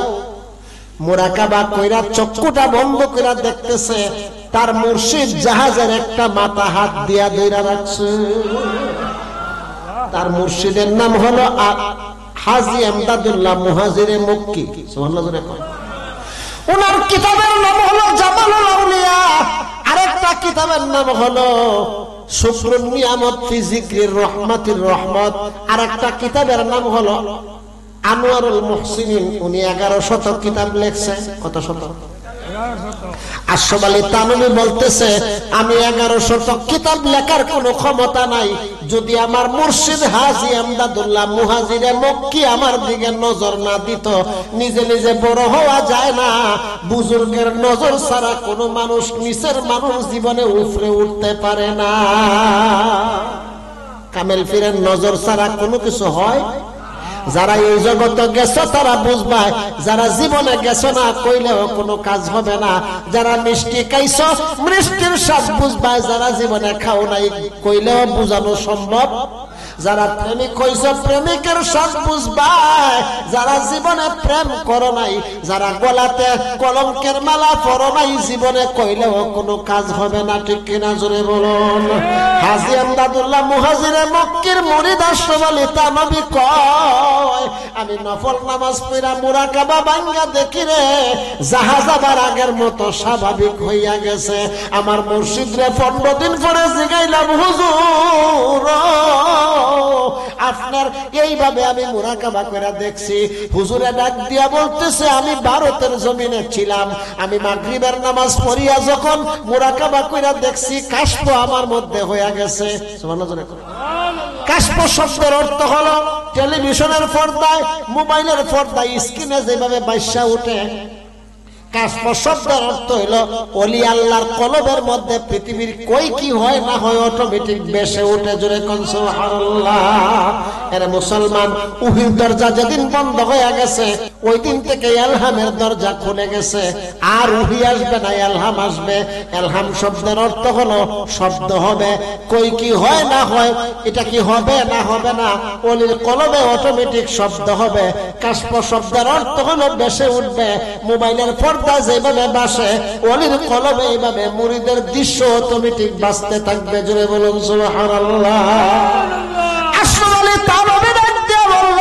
মুরাকাবা কইরা চক্ষুটা বন্ধ কইরা দেখতেছে তার মুর্শিদ জাহাজের একটা মাথা হাত দিয়া ধইরা রাখছে। তার মুর্শিদের নাম হলো হাজী আমদাদুল্লাহ মুহাজিরে মক্কি। সুবহানাল্লাহ। ওনার কিতাবের নাম হলো জামালুল আউলিয়া, আরেকটা কিতাবের নাম হলো শুকরুন নিয়ামত ফি যিকরির রহমাতির রহমত, আরেকটা কিতাবের নাম হলো আনোয়ারুল মুহসিনিন। উনি 1100 কিতাব লিখছে। কত শত? আশরাফ আলী তানভী বলতেছে, আমি 1100 কিতাব লেখার কোনো ক্ষমতা নাই। যদি আমার মুর্শিদ হাজী আমদাদুল্লাহ মুহাজিরে মক্কি আমার দিকে নজর না দিত, নিজে নিজে বড় হওয়া যায় না। বুজুর্গের নজর ছাড়া কোনো মানুষ, নিচের মানুষ জীবনে উপরে উঠতে পারে না। কামেল পীরের নজর ছাড়া কোনো কিছু হয়? যারা এই জগতে গেছো তারা বুঝবা, যারা জীবনে গেছো না কইলেও কোনো কাজ হবে না। যারা মিষ্টি খাইছো মিষ্টির স্বাদ বুঝবা, যারা জীবনে খাও নাই কইলেও বুঝানো সম্ভব। যারা প্রেমিক হইছ প্রেমিকের স্বাদ বুঝবা, যারা জীবনে প্রেম করো নাই, যারা গলাতে কলঙ্কের মালা পরো নাই, জীবনে কইলেও কোনো কাজ হবে না। ঠিক কিনা জোরে বলুন। হাজী আমদাদুল্লাহ মুহাজিরে মক্কির মুরিদ আশরাফ আলী থানভী কয়, আমি নফল নামাজ পড়া মুরাকাবা ভাঙ্গা দেখি রে জাহাজ আবার আগের মতো স্বাভাবিক হইয়া গেছে। আমার মুর্শিদ রে 15 দিন পরে জিগাইলাম, হুজুর আপনার এইভাবে আমি মুরাকাবা করে দেখছি। হুজুরে ডাক দিয়া বলতেছে, আমি ভারতের জমিনে ছিলাম, আমি মাগরিবের নামাজ পড়িয়া যখন মুরাকাবা করে দেখছি কাশফ আমার মধ্যে হয়ে গেছে। সুবহানাল্লাহ। কাশফ শব্দের অর্থ হলো টেলিভিশনের পর্দায়, মোবাইলের পর্দায়, স্ক্রিনে যেভাবে বাইশা উঠে। কাশফ শব্দের অর্থ হলো ওলি আল্লাহর কলবের মধ্যে পৃথিবীর কই কি হয় না হয় অটোমেটিক বেশে উঠে। জোরে কোন সুবহানাল্লাহ। এর মুসলমান, উহির দরজা যেদিন বন্ধ হয়ে গেছে ওই দিন থেকে ইলহামের দরজা খুলে গেছে। আর উহি আসবে না, ইলহাম আসবে। ইলহাম শব্দের অর্থ হলো শব্দ হবে, কই কি হয় না হয়, এটা কি হবে না হবে না, ওলির কলবে অটোমেটিক শব্দ হবে। কাশফ শব্দের অর্থ হলো বেশে উঠবে। মোবাইলের যেভাবে বাসে ওলির কলবে এইভাবে মুরিদের দৃশ্য অটোমেটিক বাঁচতে থাকবে। জোরে বলুন সুবহানাল্লাহ। আশরাফ আলী থানভী ডাক দিয়ে বলল,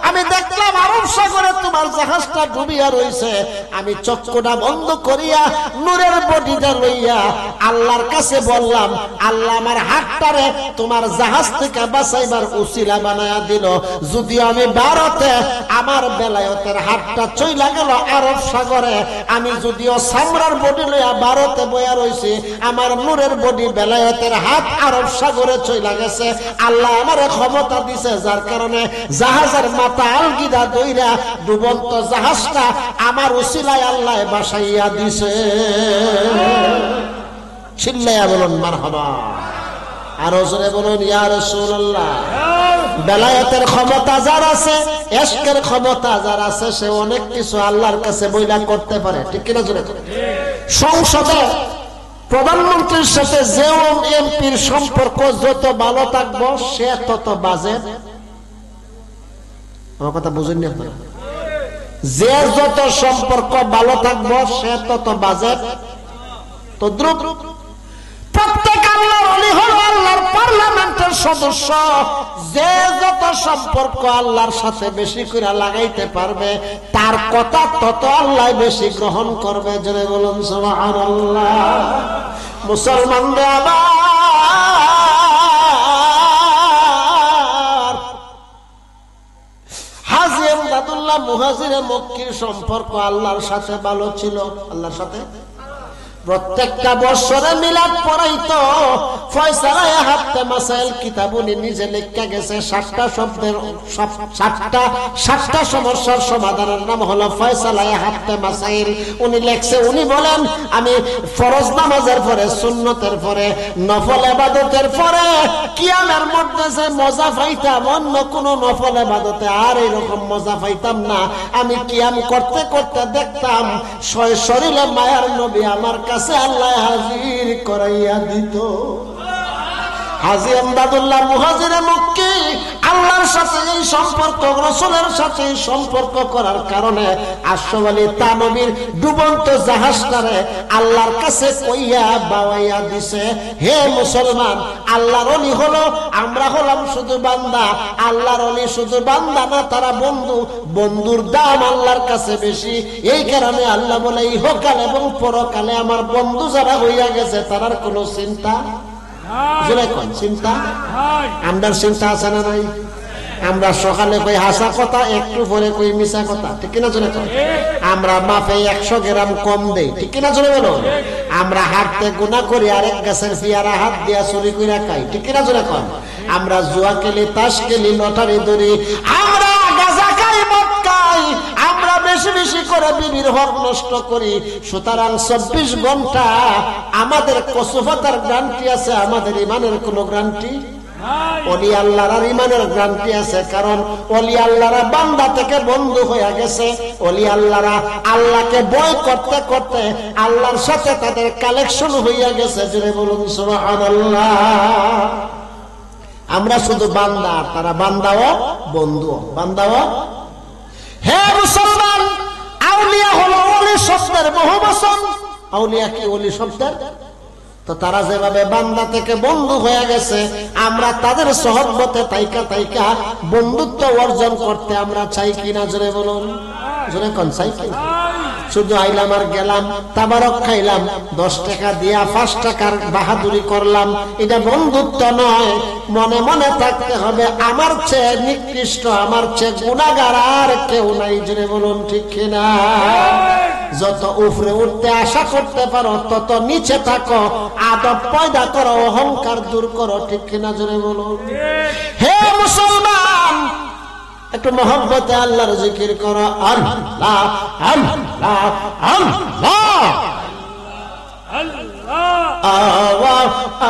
আমি দেখলাম আরব সাগরে তোমার জাহাজটা ডুবিয়া রইছে। আমি চক্ষুটা বন্ধ করিয়া নূরের বডিটা লইয়া আল্লাহর কাছে বললাম, আল্লাহ আমার হাতটারে তোমার জাহাজ থেকে বাঁচাইবার উসিলা বানায়া দিল। যদিও আমি ভারতে, আমার বেলায়েতের হাতটা চইলা গেল আরব সাগরে। আমি যদিও সামরার বডি লইয়া ভারতে বইয়া রইছি, আমার নূরের বডি বেলায়েতের হাত আরব সাগরে চইলা গেছে। আল্লাহ আমারে ক্ষমতা দিছে, যার কারণে জাহাজের মাথা আলগিদা দইরা ডুবন্ত জাহাজটা আমার উসিলায় আল্লাহ বাসাইয়া দিছে। চিল্লাইয়া বলুন মারহাবা। আরো জোরে বলুন ইয়া রাসূলুল্লাহ। বেলায়েতের ক্ষমতা যার আছে, ইশকের ক্ষমতা যার আছে, সে অনেক কিছু আল্লাহর কাছে বইলা করতে পারে। ঠিক কিনা জোরে? সংসদে প্রধানমন্ত্রীর সাথে যে এমপির সম্পর্ক যত ভালো থাকবো সে তত বাজে। আমার কথা বুঝেন না আপনারা? যে যত সম্পর্ক ভালো থাকবো সে তত বাজেট তদ্রুপ প্রত্যেক আল্লাহর ওলি হলো আল্লাহর পার্লামেন্টের সদস্য। যে যত সম্পর্ক আল্লাহর সাথে বেশি করে লাগাইতে পারবে তার কথা তত আল্লাহ বেশি গ্রহণ করবে। জোরে বলুন সুবহানাল্লাহ। মুসলমানদের আবার হাজী আমদাদুল্লাহ মুহাজিরে মক্কির সম্পর্ক আল্লাহর সাথে ভালো ছিল। আল্লাহর সাথে প্রত্যেকটা বছরে মিলাদ পড়াইতো। ফয়সালায়ে হাত্তে মাসাইল কিতাবুনি নিজে লেখা গেছে। 7টা শব্দের 7টা সমস্যার সমাধানের নাম হলো ফয়সালায়ে হাত্তে মাসাইল। উনি লেখছে, উনি বলেন আমি ফরজ নামাজের পরে, সুন্নতের পরে, নফল ইবাদতের পরে কিয়ামের মধ্যে যে মজা পাইতাম অন্য কোন নফল ইবাদতে আর এরকম মজা পাইতাম না। আমি কিয়াম করতে করতে দেখতাম শরীরে মায়ার নবী আমার কাছে আল্লাহ হাজির করাইয়া দিত। হাজী আমদাদুল্লাহ মুহাজিরে মক্কি আল্লাহর সাথে এই সম্পর্ক, রাসূলের সাথে এই সম্পর্ক করার কারণে আশরাফ আলী থানভীর ডুবন্ত জাহাজটারে আল্লাহর কাছে কইয়া বাওয়াইয়া দিছে। হে মুসলমান, আল্লাহর ওলি হলো, আমরা হলাম শুধু বান্দা। আল্লাহর ওলি শুধু বান্দা না, তারা বন্ধু। বন্ধুর দাম আল্লাহর কাছে বেশি। এই কারণে আল্লাহ বলে ইহকাল এবং পরকালে আমার বন্ধু যারা হইয়া গেছে তার কোনো চিন্তা চিন্তা আমরা চিন্তা আছে না নাই? আমরা সকালে কই হাসা কথা, একটু পরে কই মিশা কথা। ঠিক কিনা জোরে কন? আমরা মাপে 100 গ্রাম কম দেই। ঠিক কিনা জোরে বলো? আমরা হাতে গুনাহ করি, আরেক গাছের পিয়ারা হাত দিয়া চুরি কইরা খাই। ঠিক কিনা জোরে কন? আমরা জুয়া খেলি, তাস খেলি, লটারি ধরি, আমরা গাঁজা খাই, মদ খাই, আমরা বেশি বেশি করে বিবির হক নষ্ট করি। সুতরাং 24 ঘন্টা আমাদের কসুফাতার গ্যারান্টি আছে, আমাদের ইমানের কোনো গ্যারান্টি ওলি আল্লাহর ইমানের গ্যারান্টি আছে, কারণ ওলি আল্লাহরা বান্দা থেকে বন্ধু হয়ে গেছে। ওলি আল্লাহরা আল্লাহকে ভয় করতে করতে আল্লাহর সাথে তাদের কালেকশন হইয়া গেছে। জুড়ে বলুন সুবহানাল্লাহ। আমরা শুধু বান্দা, তারা বান্দাও বন্ধু, বান্দাও। হে মুসলমান, আউলিয়া হলো ওলি শব্দের বহুবচন। আউলিয়া কি ওলি শব্দের? তো তারা যেভাবে বান্দা থেকে বন্ধু হয়ে গেছে, আমরা তাদের সহবতে তাইকা তাইকা বন্ধুত্ব অর্জন করতে আমরা চাই কিনা? জোরে বলুন, জোরে কোন চাই কিনা? শুধু আইলাম আর গেলাম, তাবারক খাইলাম, 10 টাকা দিয়া 5 টাকার বাহাদুরি করলাম, এটা বন্ধুত্ব নয়। মনে মনে থাকতে হবে আমার চেয়ে নিকৃষ্ট, আমার চেয়ে গুনাহগার আর কেউ নাই। জোরে বলুন ঠিক কিনা? যত উপরে উঠতে আশা করতে পারো তত নিচে থাকো, আদব পয়দা করো, অহংকার দূর করো। ঠিক কিনা? জোরে বলুন। হে মুসলমান, একটু মহব্বতে আল্লাহর জিকির করো। আল্লাহ আল্লাহ আল্লাহ আল্লাহ।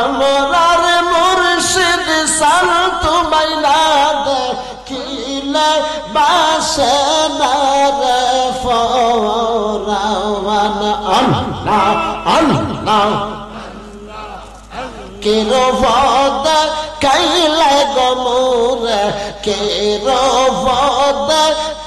আমরার মুর্শিদ সাল তোমায় না দেখিলে বাসে না রে ফরাওয়ান। আল্লাহ আল্লাহ কেরবদ কাইলা গমুরে, কেরবদ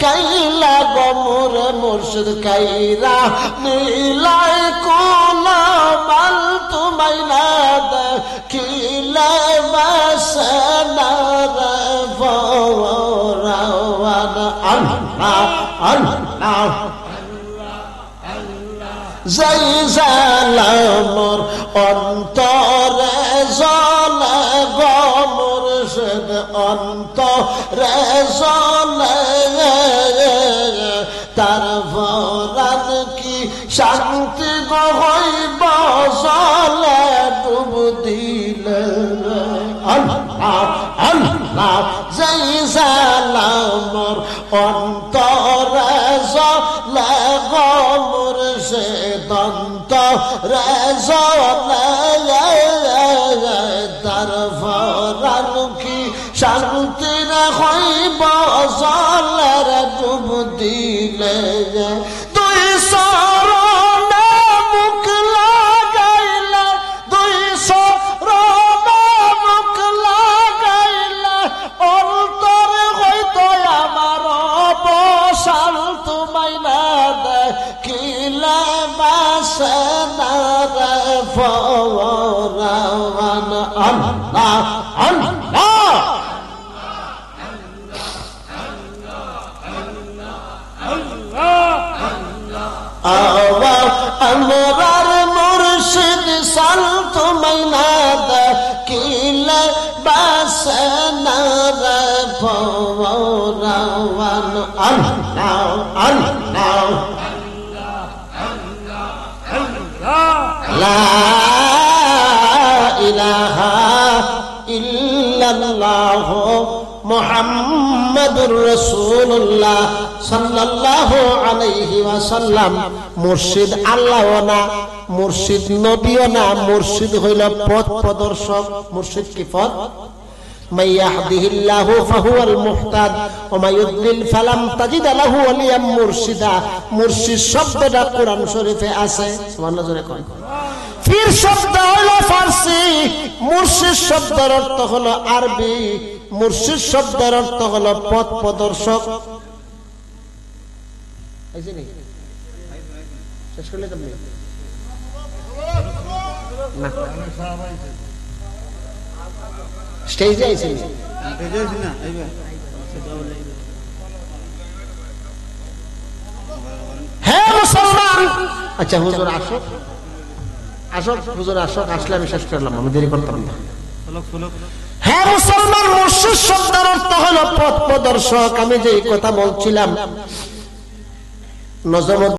কাইলা গমুরে, মুর্শিদ কাইরা নীলাই কোলা মাল তোমায় না দেখিলে বাসে না রে ফরাওয়ান। আল্লাহ আল্লাহ যাই জালামর অন্তরে জলে গো মুর্শিদ অন্তরে জলে, তার ফরান কি শান্তি গো হইব জলে ডুব দিলে। আল্লাহ আল্লাহ যাই জালামর অন্তরে জলে গো মুর্শিদ অন্তরে জলে, তার ফরান কি শান্তি রে হইব জলের ডুব দিলে। তুই সরণে মুখ লাগাইলে, তুই সরণে মুখ লাগাইলে, অন্তরে হইতো আমার বসাল তোমায় না দেখিলে বাসে না রে ফরাওয়ান। আল্লাহ আল্লাহ আমরার মুর্শিদ সাল তোমায় না দেখিলে বাসে না রে ফরাওয়ান। আল্লাহ আল্লাহ লা ইলাহা ইল্লাল্লাহ মুহাম্মাদুর রাসূলুল্লাহ সাল্লাল্লাহু আলাইহি ওয়াসাল্লাম। মুর্শিদ আল্লাহও না, মুর্শিদ নবীও না, মুর্শিদ হইল পথ প্রদর্শক। মুর্শিদ কি পথ? من يهده الله فهو المهتد ومن يضلل فلن تجد له وليا مرشدا। মুর্শিদ শব্দটা কোরআন শরীফে আছে। সুবহানাল্লাহ জোরে কয়। পীর শব্দ হলো ফারসি, মুর্শিদ শব্দের অর্থ হলো আরবি, মুর্শিদ শব্দের অর্থ হলো পথ প্রদর্শক। শেষ করলে তুমি না স্টেজে আইছেন না? হ্যাঁ মুসলমান। আচ্ছা হুজুর আসো, আসো হুজুর আসো, আসলে আমি শেষ করলাম, আমি দেরি করতাম না। হ্যাঁ মুসলমান, মুর্শিদ শব্দের অর্থ হলো পথ প্রদর্শক। আমি যে কথা বলছিলাম, নজর